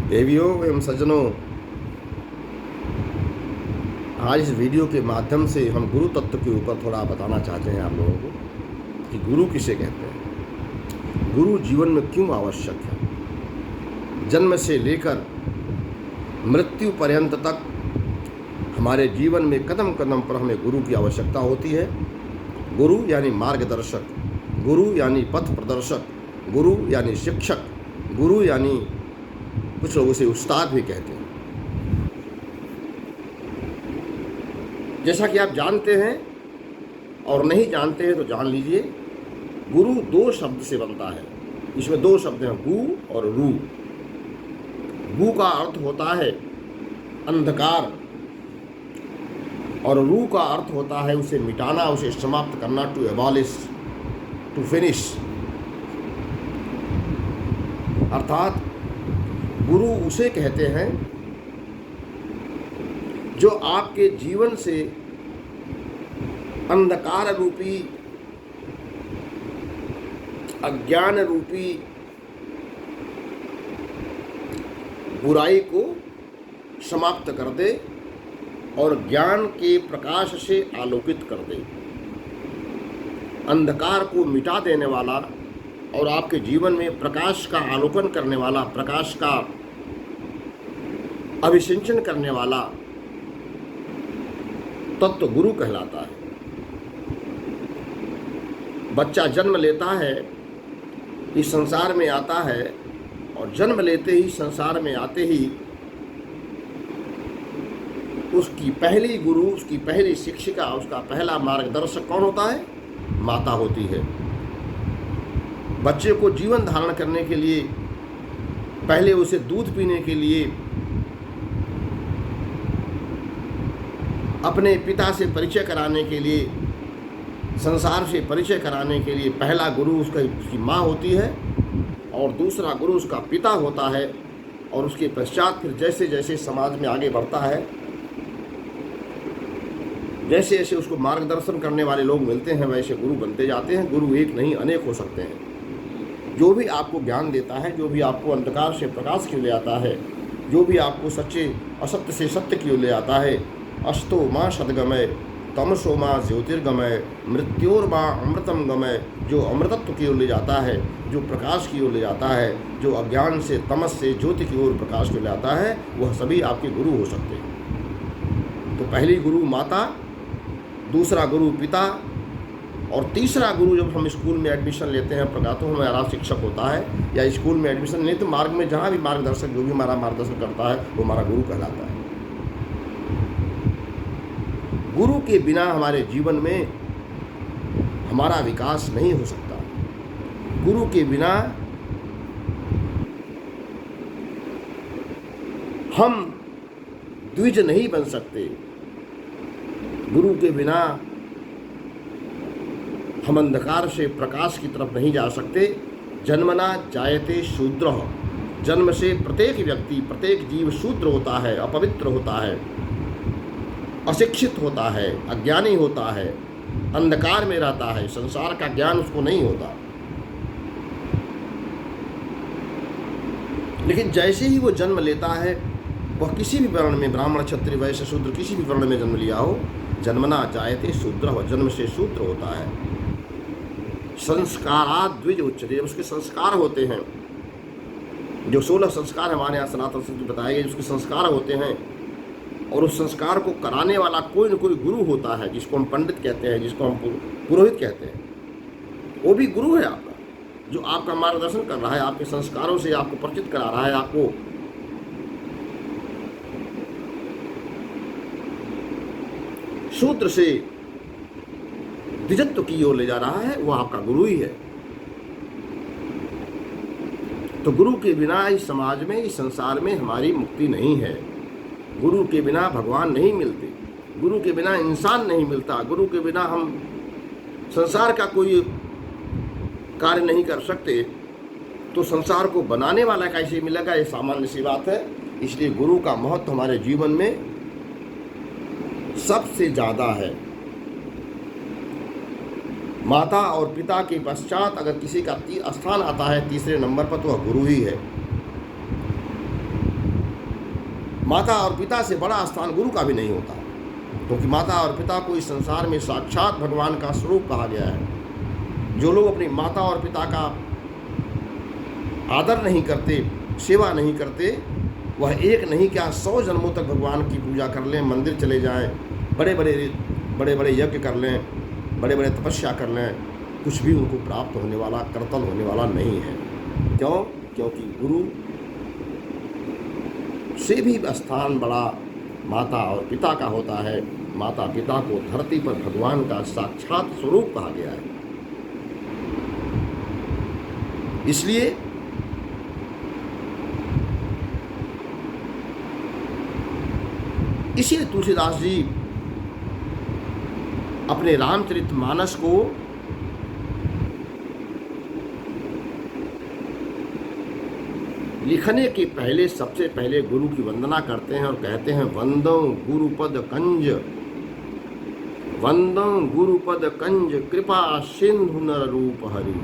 देवियों एवं सज्जनों, आज इस वीडियो के माध्यम से हम गुरु तत्व के ऊपर थोड़ा बताना चाहते हैं आप लोगों को कि गुरु किसे कहते हैं, गुरु जीवन में क्यों आवश्यक है। जन्म से लेकर मृत्यु पर्यंत तक हमारे जीवन में कदम कदम पर हमें गुरु की आवश्यकता होती है। गुरु यानी मार्गदर्शक, गुरु यानी पथ प्रदर्शक, गुरु यानी शिक्षक, गुरु यानी कुछ लोग उसे उस्ताद भी कहते हैं। जैसा कि आप जानते हैं और नहीं जानते हैं तो जान लीजिए, गुरु दो शब्द से बनता है। इसमें दो शब्द हैं, गु और रू। गु का अर्थ होता है अंधकार और रू का अर्थ होता है उसे मिटाना, उसे समाप्त करना, टू एबॉलिश, टू फिनिश। अर्थात गुरु उसे कहते हैं जो आपके जीवन से अंधकार रूपी, अज्ञान रूपी बुराई को समाप्त कर दे और ज्ञान के प्रकाश से आलोकित कर दे। अंधकार को मिटा देने वाला और आपके जीवन में प्रकाश का आलोकन करने वाला, प्रकाश का अभिसिंचन करने वाला तत्व गुरु कहलाता है। बच्चा जन्म लेता है, इस संसार में आता है और जन्म लेते ही, संसार में आते ही उसकी पहली गुरु, उसकी पहली शिक्षिका, उसका पहला मार्गदर्शक कौन होता है? माता होती है। बच्चे को जीवन धारण करने के लिए, पहले उसे दूध पीने के लिए, अपने पिता से परिचय कराने के लिए, संसार से परिचय कराने के लिए पहला गुरु उसकी माँ होती है और दूसरा गुरु उसका पिता होता है। और उसके पश्चात फिर जैसे जैसे समाज में आगे बढ़ता है, जैसे जैसे उसको मार्गदर्शन करने वाले लोग मिलते हैं, वैसे गुरु बनते जाते हैं। गुरु एक नहीं अनेक हो सकते हैं। जो भी आपको ज्ञान देता है, जो भी आपको अंधकार से प्रकाश की ओर ले आता है, जो भी आपको सच्चे असत्य से सत्य की ओर ले आता है, अस्तो माँ सद्गमय, तमसो माँ ज्योतिर्गमय, मृत्योर माँ अमृतम गमय, जो अमृतत्व की ओर ले जाता है, जो प्रकाश की ओर ले जाता है, जो अज्ञान से, तमस से ज्योति की ओर प्रकाश को ले आता है, वह सभी आपके गुरु हो सकते हैं। तो पहली गुरु माता, दूसरा गुरु पिता और तीसरा गुरु जब हम स्कूल में एडमिशन लेते हैं, तो हमारा शिक्षक होता है, या स्कूल में एडमिशन नहीं तो मार्ग में जहाँ भी मार्गदर्शक, जो भी हमारा मार्गदर्शन करता है, वो हमारा गुरु कहलाता है। गुरु के बिना हमारे जीवन में हमारा विकास नहीं हो सकता। गुरु के बिना हम द्विज नहीं बन सकते। गुरु के बिना हम अंधकार से प्रकाश की तरफ नहीं जा सकते। जन्मना जायते शूद्रः, जन्म से प्रत्येक व्यक्ति, प्रत्येक जीव शूद्र होता है, अपवित्र होता है, अशिक्षित होता है, अज्ञानी होता है, अंधकार में रहता है, संसार का ज्ञान उसको नहीं होता। लेकिन जैसे ही वो जन्म लेता है, वह किसी भी वर्ण में, ब्राह्मण, क्षत्रिय, वैश्य, शूद्र, किसी भी वर्ण में जन्म लिया हो, जन्मना जायते शूद्रः, जन्म से शूद्र होता है। संस्कारात् द्विज उच्यते, उसके संस्कार होते हैं, जो 16 संस्कार हमारे यहाँ सनातन संस्कृति में बताए गए, उसके संस्कार होते हैं। और उस संस्कार को कराने वाला कोई न कोई गुरु होता है, जिसको हम पंडित कहते हैं, जिसको हम पुरोहित कहते हैं। वो भी गुरु है आपका, जो आपका मार्गदर्शन कर रहा है, आपके संस्कारों से आपको परिचित करा रहा है, आपको शूद्र से द्विजत्व की ओर ले जा रहा है, वो आपका गुरु ही है। तो गुरु के बिना इस समाज में, इस संसार में हमारी मुक्ति नहीं है। गुरु के बिना भगवान नहीं मिलते, गुरु के बिना इंसान नहीं मिलता, गुरु के बिना हम संसार का कोई कार्य नहीं कर सकते। तो संसार को बनाने वाला कैसे मिलेगा, ये सामान्य सी बात है। इसलिए गुरु का महत्व हमारे जीवन में सबसे ज़्यादा है। माता और पिता के पश्चात अगर किसी का स्थान आता है तीसरे नंबर पर, तो वह गुरु ही है। माता और पिता से बड़ा स्थान गुरु का भी नहीं होता, क्योंकि माता और पिता को इस संसार में साक्षात भगवान का स्वरूप कहा गया है। जो लोग अपनी माता और पिता का आदर नहीं करते, सेवा नहीं करते, वह एक नहीं क्या 100 जन्मों तक भगवान की पूजा कर लें, मंदिर चले जाएं, बड़े बड़े यज्ञ कर लें, बड़े बड़े तपस्या कर लें, कुछ भी उनको प्राप्त होने वाला, कर्तन होने वाला नहीं है। क्यों? क्योंकि गुरु से भी स्थान बड़ा माता और पिता का होता है। माता पिता को धरती पर भगवान का साक्षात स्वरूप कहा गया है। इसलिए इसीलिए तुलसीदास जी अपने रामचरितमानस को लिखने के पहले सबसे पहले गुरु की वंदना करते हैं और कहते हैं, वंदो गुरुपद कंज, वंदो गुरुपद कंज, कृपा सिंधु नर रूप हरि।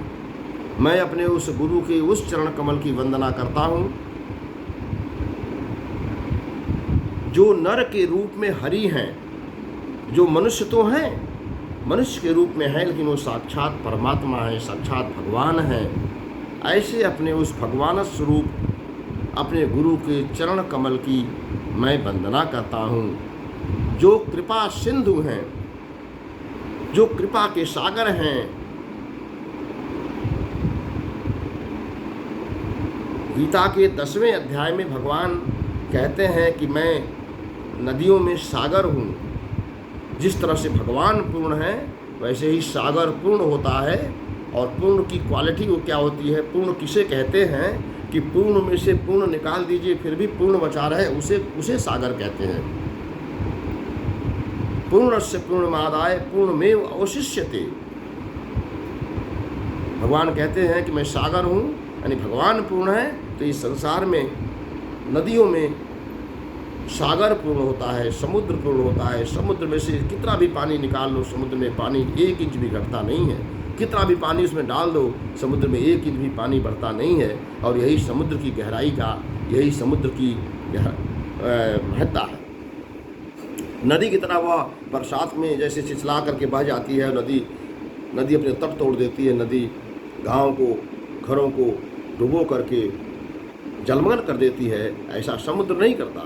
मैं अपने उस गुरु के उस चरण कमल की वंदना करता हूँ जो नर के रूप में हरि हैं, जो मनुष्य तो हैं, मनुष्य के रूप में है, लेकिन वो साक्षात परमात्मा है, साक्षात भगवान है। ऐसे अपने उस भगवान स्वरूप अपने गुरु के चरण कमल की मैं वंदना करता हूँ, जो कृपा सिंधु हैं, जो कृपा के सागर हैं। गीता के 10वें अध्याय में भगवान कहते हैं कि मैं नदियों में सागर हूँ। जिस तरह से भगवान पूर्ण है, वैसे ही सागर पूर्ण होता है। और पूर्ण की क्वालिटी वो क्या होती है? पूर्ण किसे कहते हैं कि पूर्ण में से पूर्ण निकाल दीजिए फिर भी पूर्ण बचा रहे, उसे सागर कहते हैं। पूर्णस्य पूर्णमादाय पूर्णमेव अवशिष्यते। भगवान कहते हैं कि मैं सागर हूँ, यानी भगवान पूर्ण है। तो इस संसार में नदियों में सागर पूर्ण होता है, समुद्र पूर्ण होता है। समुद्र में से कितना भी पानी निकाल लो, समुद्र में पानी 1 इंच भी घटता नहीं है। कितना भी पानी उसमें डाल दो, समुद्र में 1 इंच भी पानी बढ़ता नहीं है। और यही समुद्र की गहराई का, यही समुद्र की महत्ता है। नदी की तरह वह बरसात में जैसे छिछला करके बह जाती है, नदी अपने तट तोड़ देती है। नदी गाँव को, घरों को डुबो करके जलमग्न कर देती है, ऐसा समुद्र नहीं करता।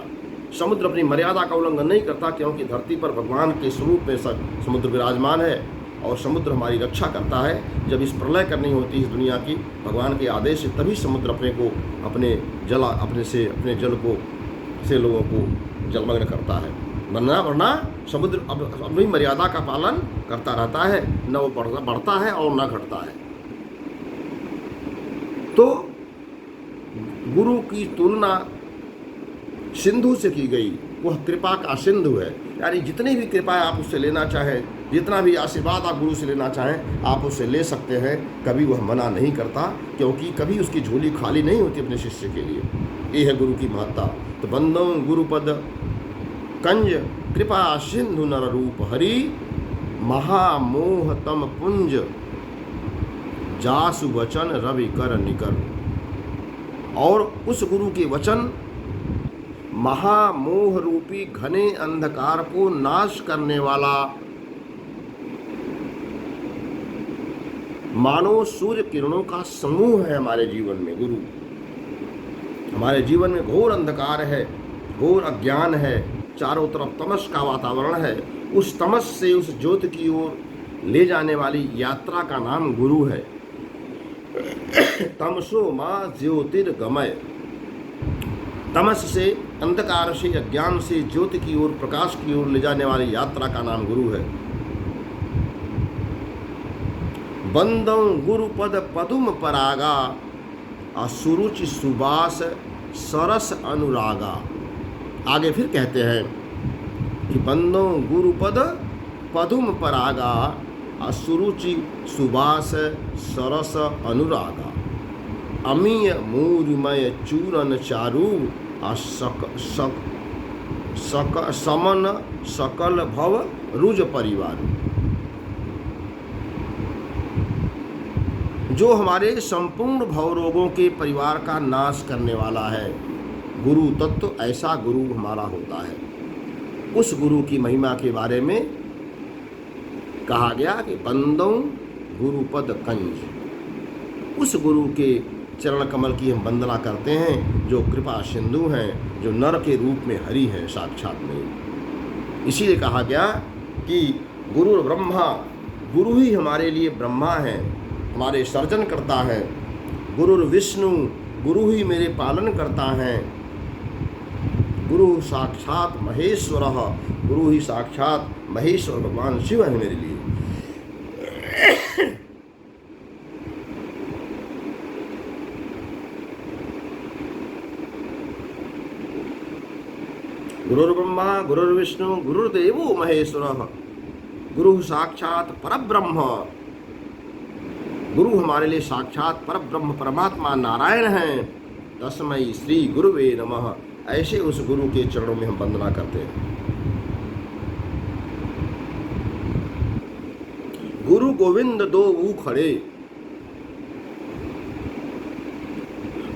समुद्र अपनी मर्यादा का उल्लंघन नहीं करता, क्योंकि धरती पर भगवान के स्वरूप में समुद्र विराजमान है। और समुद्र हमारी रक्षा करता है। जब इस प्रलय करनी होती है इस दुनिया की, भगवान के आदेश से तभी समुद्र अपने जल को से लोगों को जलमग्न करता है। वरना समुद्र अपनी मर्यादा का पालन करता रहता है, न वो बढ़ता है और न घटता है। तो गुरु की तुलना सिंधु से की गई। वह कृपा का सिंधु है, यानी जितनी भी कृपा आप उससे लेना चाहें, जितना भी आशीर्वाद आप गुरु से लेना चाहें, आप उससे ले सकते हैं। कभी वह मना नहीं करता, क्योंकि कभी उसकी झोली खाली नहीं होती अपने शिष्य के लिए। ये है गुरु की महत्ता। तो बंदो गुरुपद कंज, कृपा सिंधु नर रूप हरि, महामोहतम पुंज, जासु वचन रवि कर निकर। और उस गुरु के वचन महामोह रूपी घने अंधकार को नाश करने वाला, मानो सूर्य किरणों का समूह है हमारे जीवन में। गुरु हमारे जीवन में घोर अंधकार है, घोर अज्ञान है, चारों तरफ तमस का वातावरण है। उस तमस से उस ज्योति की ओर ले जाने वाली यात्रा का नाम गुरु है। तमसो मां ज्योतिर्गमय। तमस से, अंधकार से, अज्ञान से ज्योति की ओर, प्रकाश की ओर ले जाने वाली यात्रा का नाम गुरु है। बंदो गुरुपद पदुम परागा, असुरुचि सुबास सरस अनुरागा। आगे फिर कहते हैं कि बंदो गुरुपद पदुम परागा, असुरुचि सुबास सरस अनुरागा। अमीय मूर्मय चूरन चारू, समन सकल भव रुज परिवार। जो हमारे संपूर्ण भव रोगों के परिवार का नाश करने वाला है, गुरु तत्व ऐसा गुरु हमारा होता है। उस गुरु की महिमा के बारे में कहा गया कि बंदों गुरुपद कंज। उस गुरु के चरण कमल की हम वंदना करते हैं जो कृपा सिंधु हैं, जो नर के रूप में हरि हैं साक्षात में। इसीलिए कहा गया कि गुरु ब्रह्मा, गुरु ही हमारे लिए ब्रह्मा है, हमारे सर्जन करता है। गुरु विष्णु, गुरु ही मेरे पालन करता है। गुरु साक्षात महेश्वर, गुरु ही साक्षात महेश्वर भगवान शिव है मेरे लिए। गुरुर्ब्रह्मा गुरुर्विष्णु गुरुर्देवो महेश्वर, गुरु साक्षात परब्रह्म। गुरु हमारे लिए साक्षात परब्रह्म परमात्मा नारायण हैं। तस्मै श्री गुरुवे नमः। ऐसे उस गुरु के चरणों में हम वंदना करते हैं। गुरु गोविंद दो ऊ खड़े।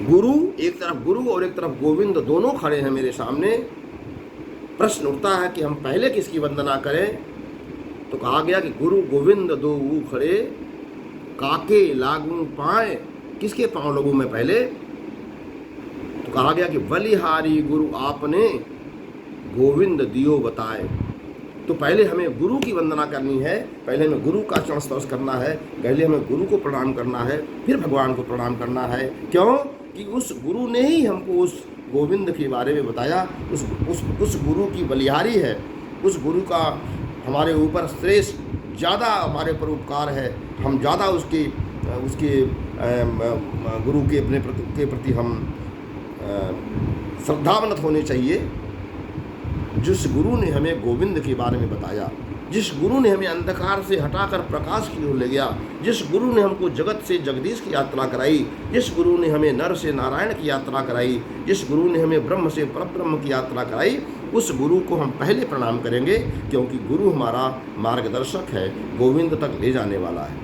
गुरु एक तरफ गुरु और एक तरफ गोविंद दोनों खड़े हैं मेरे सामने। प्रश्न उठता है कि हम पहले किसकी वंदना करें? तो कहा गया कि गुरु गोविंद दो ऊ खड़े, काके लागू पाए। किसके पांव लगूं मैं पहले? तो कहा गया कि बलिहारी गुरु आपने गोविंद दियो बताए। तो पहले हमें गुरु की वंदना करनी है, पहले हमें गुरु का चरण स्पर्श करना है, पहले हमें गुरु को प्रणाम करना है, फिर भगवान को प्रणाम करना है। क्यों? कि उस गुरु ने ही हमको उस गोविंद के बारे में बताया। उस गुरु की बलिहारी है, उस गुरु का हमारे ऊपर श्रेष्ठ ज़्यादा हमारे ऊपर उपकार है। हम ज़्यादा उसके गुरु के प्रति हम श्रद्धावनत होने चाहिए। जिस गुरु ने हमें गोविंद के बारे में बताया, जिस गुरु ने हमें अंधकार से हटाकर प्रकाश की ओर ले गया, जिस गुरु ने हमको जगत से जगदीश की यात्रा कराई, जिस गुरु ने हमें नर से नारायण की यात्रा कराई, जिस गुरु ने हमें ब्रह्म से परब्रह्म की यात्रा कराई, उस गुरु को हम पहले प्रणाम करेंगे। क्योंकि गुरु हमारा मार्गदर्शक है, गोविंद तक ले जाने वाला है।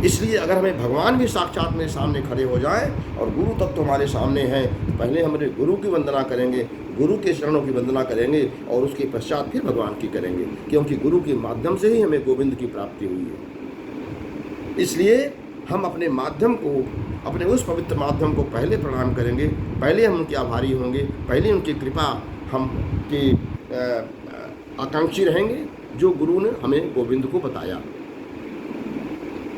इसलिए अगर हमें भगवान भी साक्षात मेरे सामने खड़े हो जाएं और गुरु तत्व हमारे सामने हैं, तो पहले हमारे गुरु की वंदना करेंगे, गुरु के चरणों की वंदना करेंगे और उसके पश्चात फिर भगवान की करेंगे। क्योंकि गुरु के माध्यम से ही हमें गोविंद की प्राप्ति हुई है। इसलिए हम अपने माध्यम को, अपने उस पवित्र माध्यम को पहले प्रणाम करेंगे, पहले हम उनके आभारी होंगे, पहले उनकी कृपा हम की आकांक्षी रहेंगे जो गुरु ने हमें गोविंद को बताया।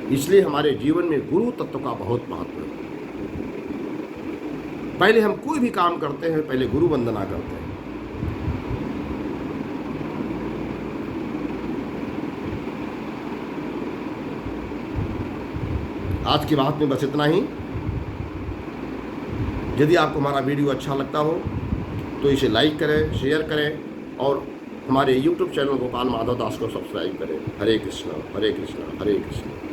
इसलिए हमारे जीवन में गुरु तत्व का बहुत महत्व है। पहले हम कोई भी काम करते हैं, पहले गुरु वंदना करते हैं। आज की बात में बस इतना ही। यदि आपको हमारा वीडियो अच्छा लगता हो तो इसे लाइक करें, शेयर करें और हमारे YouTube चैनल गोपाल माधव दास को सब्सक्राइब करें। हरे कृष्णा हरे कृष्णा हरे कृष्णा।